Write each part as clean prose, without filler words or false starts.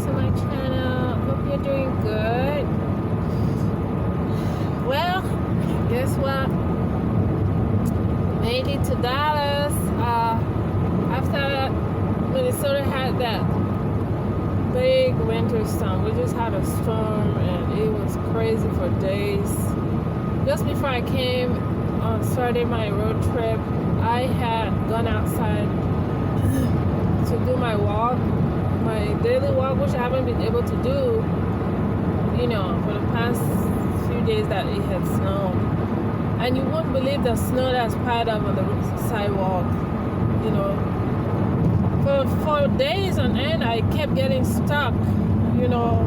to my channel. Hope you're doing good. Well, guess what? Made it to Dallas. After Minnesota had that big winter storm. We just had a storm and it was crazy for days. Just before I came on started my road trip, I had gone outside to do my walk, my daily walk, which I haven't been able to do, you know, for the past few days that it had snowed. And you won't believe the snow that's piled up on the sidewalk, you know. For days on end, I kept getting stuck, you know,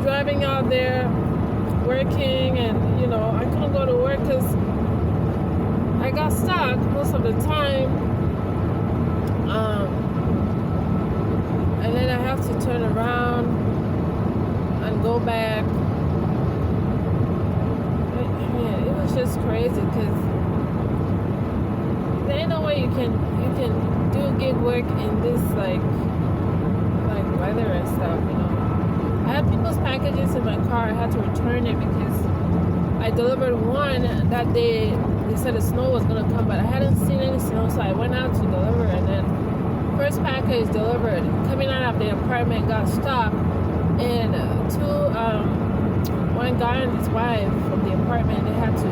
driving out there, working, and, you know, I couldn't go to work because I got stuck most of the time. And then I have to turn around and go back. Man, it was just crazy because there ain't no way you can do gig work in this like weather and stuff, you know. I had people's packages in my car. I had to return it because I delivered one that day. They said the snow was gonna come, but I hadn't seen any snow, so I went out to deliver, and then first package delivered. Coming out of the apartment, got stuck, and one guy and his wife from the apartment, they had to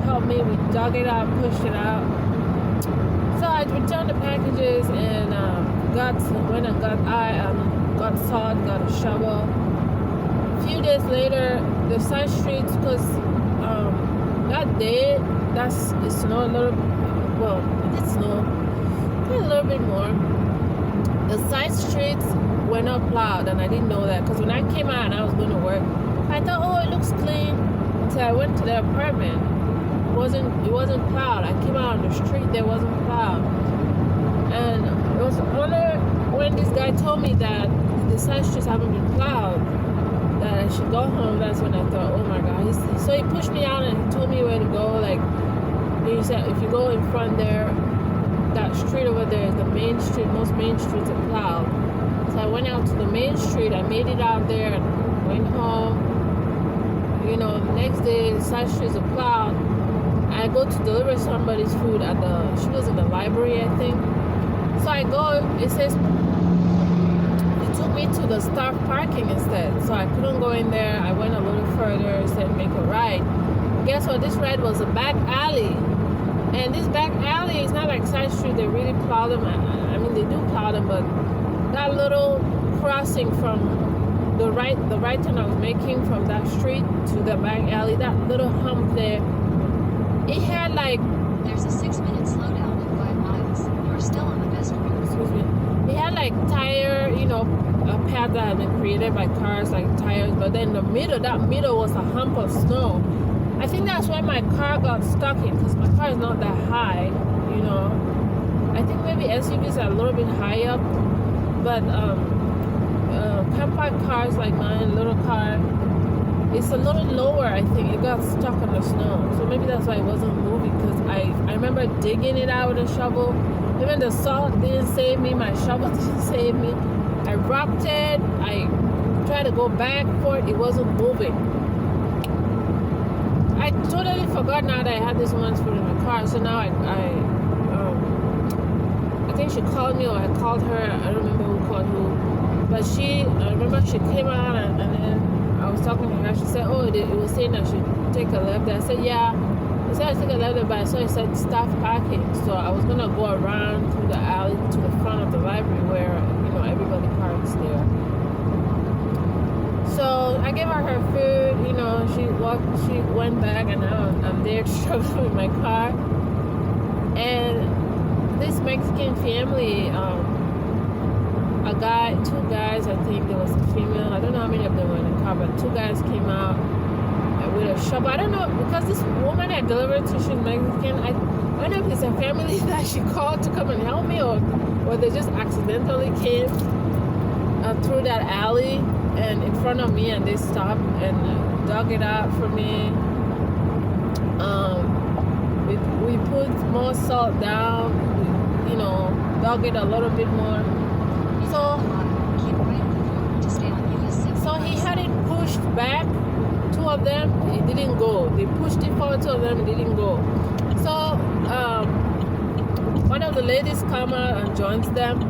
help me. We dug it out, pushed it out. So I returned the packages and got salt, got a shovel. A few days later, the side streets, because that day, it snowed a little. Well, it did snow a little bit more. The side streets were not plowed, and I didn't know that because when I came out and I was going to work, I thought, oh, it looks clean. Until I went to the apartment, it wasn't plowed. I came out on the street, there wasn't plowed, and it was only when this guy told me that the side streets haven't been plowed that I should go home. That's when I thought, oh my God. So he pushed me out and he told me where to go. Like he said, if you go in front there, that street over there is the main street. Most main streets are plowed. So I went out to the main street. I made it out there and went home. You know, the next day the side streets are plowed. I go to deliver somebody's food she was in the library, I think. So I go, it says, it took me to the staff parking instead. So I couldn't go in there. I went a little further, it said make a right. Guess what? This ride was a back alley. And this back alley is not like side street. They really plow them. I mean, they do plow them, but that little crossing from the right turn I was making from that street to the back alley, that little hump there, it had like... There's a 6-minute slowdown in 5 miles. You're still on the best route. Excuse me. It had like tire, you know, a path that had been created by cars, like tires, but then that middle was a hump of snow. I think that's why my car got stuck in, because my car is not that high, you know. I think maybe SUVs are a little bit high up, but compact cars like mine, little car, it's a little lower. I think it got stuck in the snow, so maybe that's why it wasn't moving, because I remember digging it out with a shovel. Even the salt didn't save me, my shovel didn't save me. I rocked it, I tried to go back for it, it wasn't moving. I totally forgot now that I had this woman's food in my car. So now I think she called me or I called her. I don't remember who called who. But I remember she came out and then I was talking to her. She said, oh, it was saying I should take a left there. I said, yeah. He said I took a left there, but I saw it said staff parking. So I was going to go around through the alley to the front of the library where, you know, everybody parks there. So I gave her food, you know, she went back, and now I'm there struggling with my car. And this Mexican family, two guys, I think there was a female, I don't know how many of them were in the car, but 2 guys came out with a shovel. I don't know, because this woman I delivered to, she's Mexican. I don't know if it's a family that she called to come and help me, or they just accidentally came through that alley and in front of me, and they stopped and dug it out for me. We put more salt down, you know, dug it a little bit more. So pushed back 2 of them, it didn't go. They pushed it forward, 2 of them, it didn't go. So one of the ladies come out and joins them.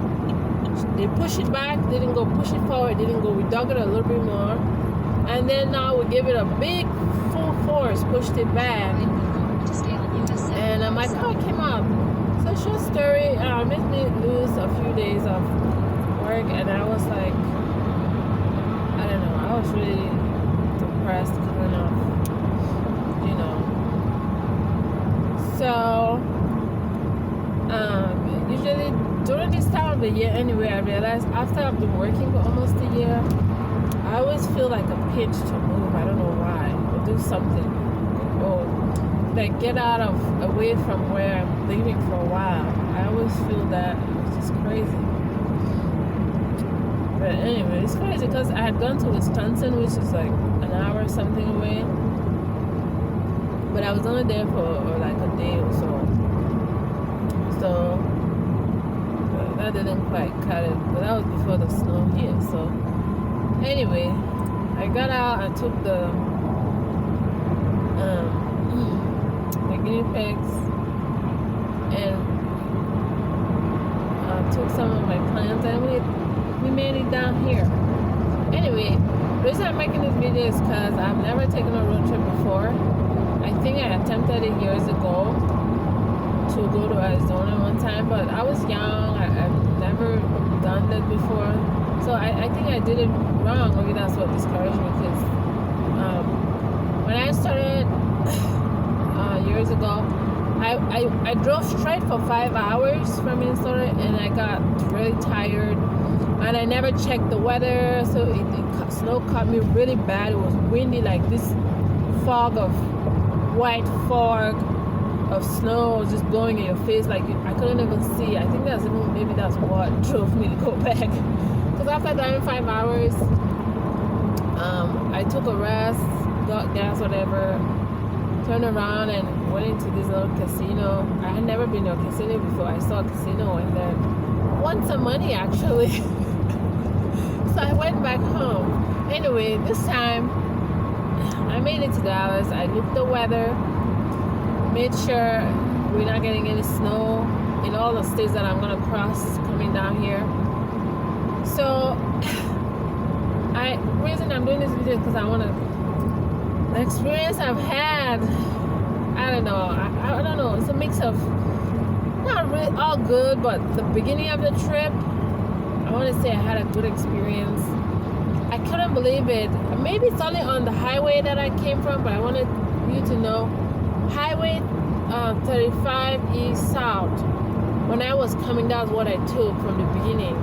They push it back, didn't go. Push it forward, didn't go. We dug it a little bit more, and then now we give it a big full force, pushed it back, and my car came up. So short story, made me lose a few days of work, and I was like, I don't know, I was really depressed, kind of, you know. So usually during this time of the year anyway, I realized after I've been working for almost a year, I always feel like a pinch to move. I don't know why, or do something, or like get out of away from where I'm living for a while. I always feel that. It's just crazy. But anyway, it's crazy because I had gone to Wisconsin, which is like an hour or something away, but I was only there for like a day or so. So that didn't quite cut it, but that was before the snow hit. So anyway, I got out and took the guinea pigs and took some of my plants, and we made it down here. Anyway, the reason I'm making this video is because I've never taken a road trip before. I think I attempted it years ago to go to Arizona one time, but I was young. I've never done that before, so I think I did it wrong. Maybe that's what discouraged me, because when I started years ago, I drove straight for 5 hours from Minnesota, and I got really tired, and I never checked the weather, so snow caught me really bad. It was windy, like this white fog of snow was just blowing in your face, like I couldn't even see. I think maybe that's what drove me to go back, because after driving 5 hours, I took a rest, got gas, whatever, turned around and went into this little casino. I had never been to a casino before. I saw a casino and then won some money actually. So I went back home. Anyway, this time I made it to Dallas. I looked the weather, made sure we're not getting any snow in all the states that I'm gonna cross coming down here. So the reason I'm doing this video is because I want to, the experience I've had, I don't know, I don't know, it's a mix of not really all good, but the beginning of the trip, I want to say I had a good experience. I couldn't believe it. Maybe it's only on the highway that I came from, but I wanted you to know, Highway 35 East South, when I was coming, that's what I took from the beginning.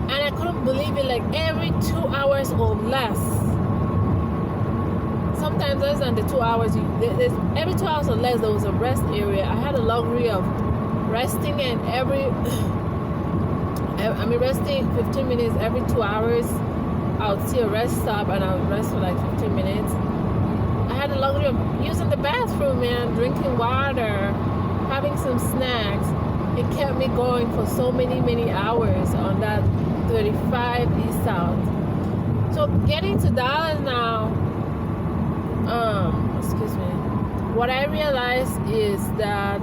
And I couldn't believe it, like every 2 hours or less, sometimes less than the 2 hours, every 2 hours or less there was a rest area. I had the luxury of resting, and resting 15 minutes every 2 hours. I would see a rest stop and I would rest for like 15 minutes. I had the luxury of using the bathroom, man, drinking water, having some snacks. It kept me going for so many hours on that 35 East South. So getting to Dallas now, excuse me, what I realized is that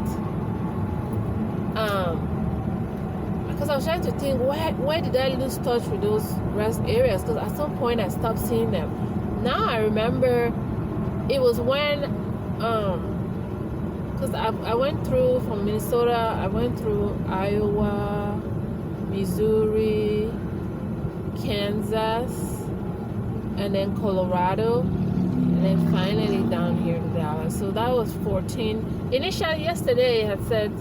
because I was trying to think, where did I lose touch with those rest areas? Because at some point I stopped seeing them. Now I remember it was when because I went through from Minnesota, I went through Iowa, Missouri, Kansas, and then Colorado, and then finally down here to Dallas. So that was 14. Initially yesterday it had said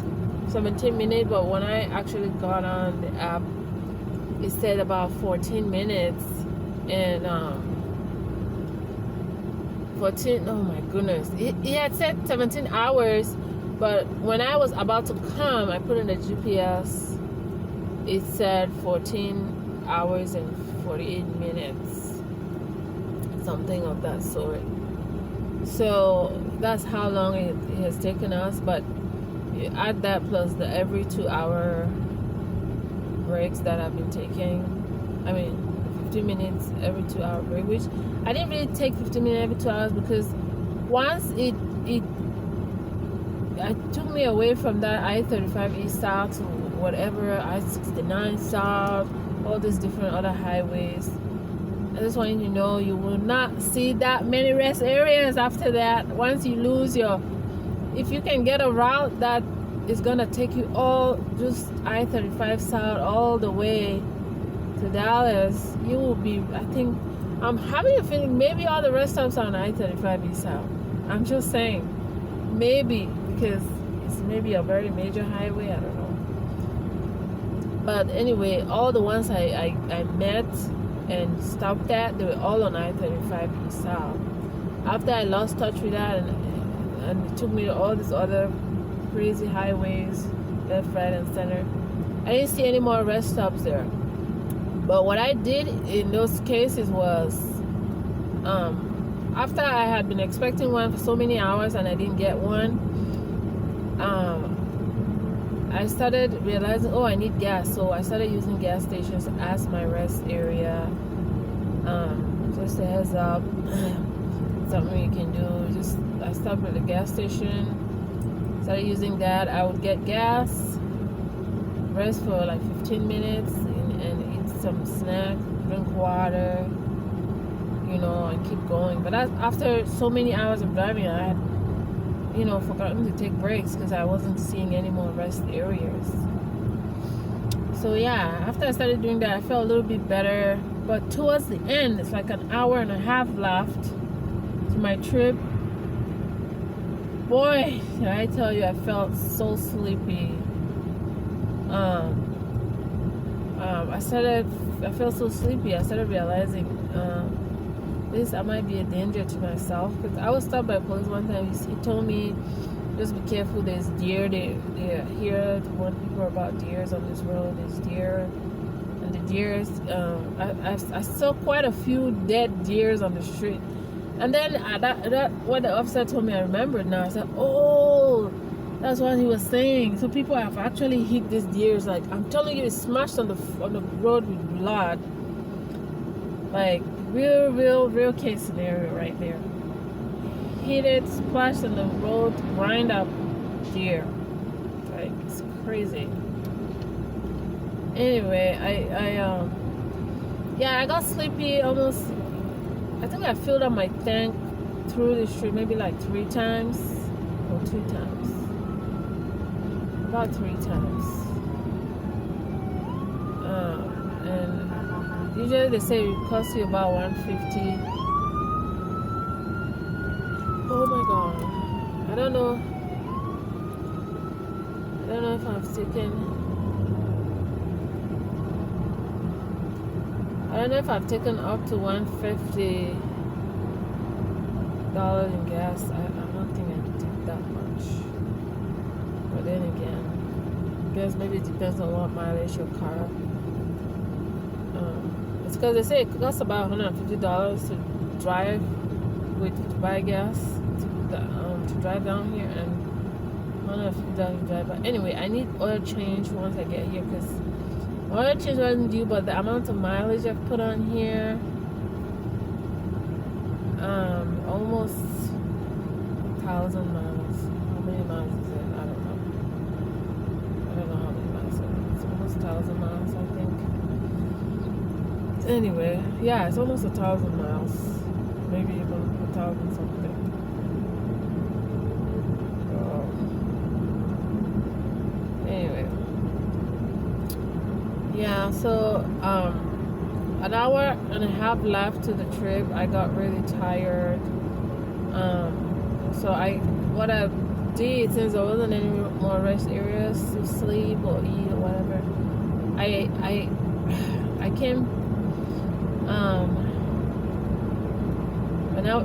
17 minutes, but when I actually got on the app, it said about 14 minutes, and 14, oh my goodness, it had said 17 hours, but when I was about to come, I put in the GPS, it said 14 hours and 48 minutes, something of that sort. So that's how long it has taken us. But you add that plus the every 2 hour breaks that I've been taking, I mean 15 minutes every 2 hour break, which I didn't really take 15 minutes every 2 hours, because once it took me away from that I-35 east south to whatever, I-69 south, all these different other highways. I just want you to know, you will not see that many rest areas after that. Once you lose your, if you can get a route that is gonna take you all just I-35 south all the way to Dallas, you will be, I think, I'm having a feeling maybe all the rest stops are on I-35 east south. I'm just saying, maybe, because it's maybe a very major highway, I don't know. But anyway, all the ones I met and stopped at, they were all on I-35 east south. After I lost touch with that, and it took me to all these other crazy highways, left, right, and center, I didn't see any more rest stops there. But what I did in those cases was, after I had been expecting one for so many hours and I didn't get one, I started realizing, oh, I need gas. So I started using gas stations as my rest area. Just a heads up, something you can do. Just, I stopped at the gas station, started using that. I would get gas, rest for like 15 minutes, and eat some snack, drink water, you know, and keep going. But after so many hours of driving, I had, you know, forgotten to take breaks because I wasn't seeing any more rest areas. So yeah, after I started doing that, I felt a little bit better. But towards the end, it's like an hour and a half left to my trip. Boy, I tell you, I felt so sleepy. I felt so sleepy. I started realizing I might be a danger to myself, because I was stopped by police one time. He told me, just be careful, there's deer. They here to warn people about deers on this road. There's deer, and the deers, I saw quite a few dead deers on the street. And then that what the officer told me, I remembered now. I said, oh, that's what he was saying. So people have actually hit these deers. Like, I'm telling you, it's smashed on the road with blood. Like, real case scenario right there. Hit it, splashed on the road, grind up deer. Like, it's crazy. Anyway, I got sleepy almost. I think I filled up my tank through the street maybe like 3 times or 2 times. About 3 times. And usually they say it costs you about $150. Oh my god. I don't know if I've taken up to $150 in gas. I don't think I take that much. But then again, I guess maybe it depends on what mileage your car. It's because they say it costs about $150 to drive to buy gas to drive down here, and $150 to drive. But anyway, I need oil change once I get here, because oil change wasn't due, but the amount of mileage I've put on here, almost 1,000 miles. How many miles is it? I don't know how many miles it is. It's almost 1,000 miles, I think. Anyway, yeah, it's almost 1,000 miles. Maybe even 1,000 something. Anyway. Yeah, so an hour and a half left to the trip. I got really tired. So what I did, since there wasn't any more rest areas to sleep or eat or whatever, I came.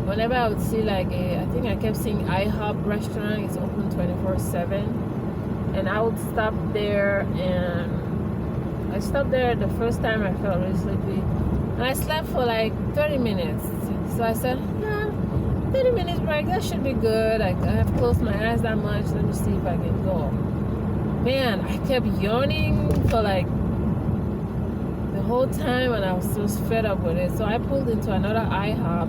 Whenever I would see like I think I kept seeing IHOP restaurant. It's open 24/7, and I would stop there, and I stopped there the first time. I felt really sleepy, and I slept for like 30 minutes. So I said, yeah, 30 minutes break, that should be good. I have closed my eyes that much. Let me see if I can go. Man, I kept yawning for like the whole time, and I was just fed up with it. So I pulled into another IHOP,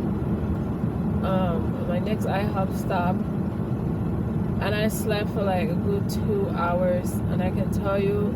my next IHOP stop, and I slept for like a good 2 hours. And I can tell you,